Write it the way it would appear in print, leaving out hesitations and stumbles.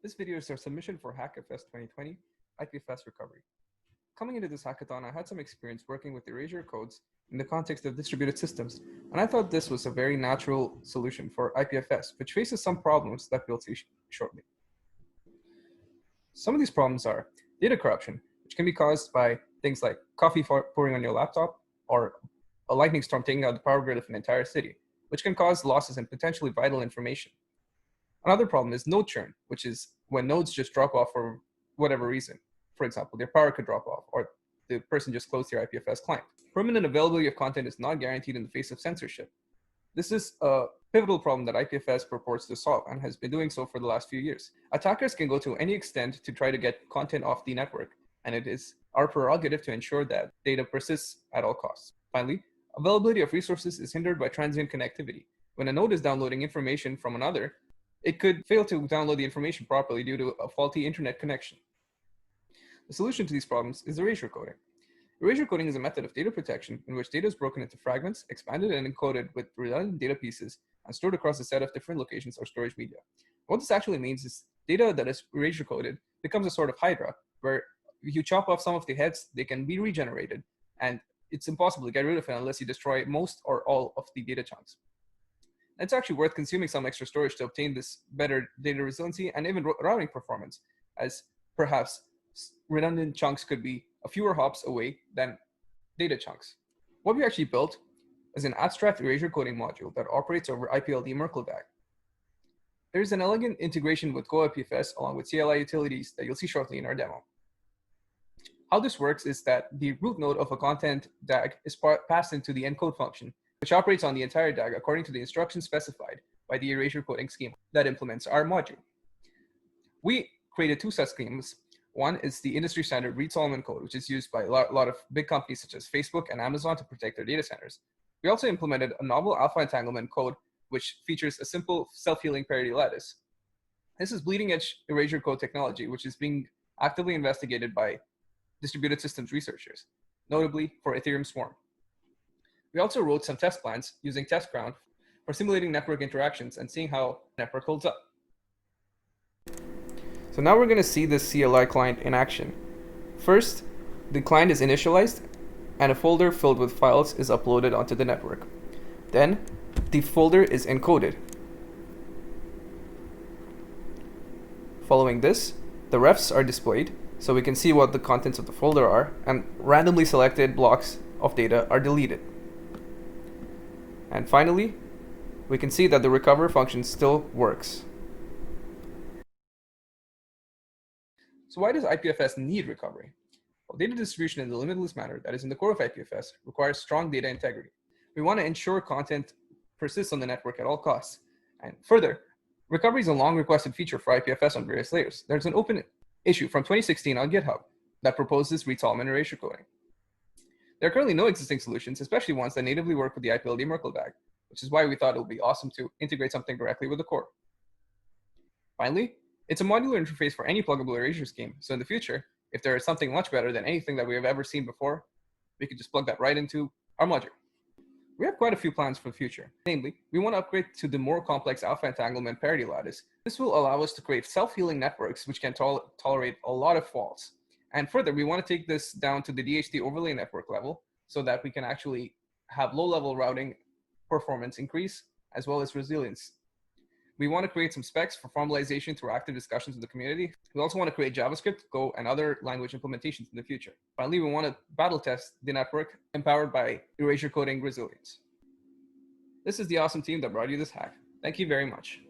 This video is our submission for HackFS 2020 IPFS recovery. Coming into this hackathon, I had some experience working with erasure codes in the context of distributed systems, and I thought this was a very natural solution for IPFS, which faces some problems that we'll see shortly. Some of these problems are data corruption, which can be caused by things like coffee pouring on your laptop or a lightning storm taking out the power grid of an entire city, which can cause losses in potentially vital information. Another problem is node churn, which is when nodes just drop off for whatever reason. For example, their power could drop off, or the person just closed their IPFS client. Permanent availability of content is not guaranteed in the face of censorship. This is a pivotal problem that IPFS purports to solve and has been doing so for the last few years. Attackers can go to any extent to try to get content off the network, and it is our prerogative to ensure that data persists at all costs. Finally, availability of resources is hindered by transient connectivity. When a node is downloading information from another, it could fail to download the information properly due to a faulty internet connection. The solution to these problems is erasure coding. Erasure coding is a method of data protection in which data is broken into fragments, expanded and encoded with redundant data pieces, and stored across a set of different locations or storage media. What this actually means is data that is erasure coded becomes a sort of hydra, where if you chop off some of the heads, they can be regenerated, and it's impossible to get rid of it unless you destroy most or all of the data chunks. It's actually worth consuming some extra storage to obtain this better data resiliency and even routing performance, as perhaps redundant chunks could be a fewer hops away than data chunks. What we actually built is an abstract erasure coding module that operates over IPLD Merkle DAG. There is an elegant integration with Go IPFS along with CLI utilities that you'll see shortly in our demo. How this works is that the root node of a content DAG is passed into the encode function, which operates on the entire DAG according to the instructions specified by the erasure coding schema that implements our module. We created two such schemas. One is the industry standard Reed-Solomon code, which is used by a lot of big companies such as Facebook and Amazon to protect their data centers. We also implemented a novel alpha entanglement code, which features a simple self-healing parity lattice. This is bleeding-edge erasure code technology, which is being actively investigated by distributed systems researchers, notably for Ethereum Swarm. We also wrote some test plans using testground for simulating network interactions and seeing how the network holds up. So now we're going to see this CLI client in action. First, the client is initialized and a folder filled with files is uploaded onto the network. Then the folder is encoded. Following this, the refs are displayed so we can see what the contents of the folder are, and randomly selected blocks of data are deleted. And finally, we can see that the recover function still works. So why does IPFS need recovery? Well, data distribution in the limitless manner that is in the core of IPFS requires strong data integrity. We want to ensure content persists on the network at all costs. And further, recovery is a long requested feature for IPFS on various layers. There's an open issue from 2016 on GitHub that proposes Reed-Solomon erasure coding. There are currently no existing solutions, especially ones that natively work with the IPLD Merkle DAG, which is why we thought it would be awesome to integrate something directly with the core. Finally, it's a modular interface for any pluggable erasure scheme. So in the future, if there is something much better than anything that we have ever seen before, we could just plug that right into our module. We have quite a few plans for the future. Namely, we want to upgrade to the more complex alpha entanglement parity lattice. This will allow us to create self-healing networks which can tolerate a lot of faults. And further, we want to take this down to the DHT overlay network level so that we can actually have low-level routing performance increase as well as resilience. We want to create some specs for formalization through active discussions with the community. We also want to create JavaScript, Go, and other language implementations in the future. Finally, we want to battle test the network empowered by erasure coding resilience. This is the awesome team that brought you this hack. Thank you very much.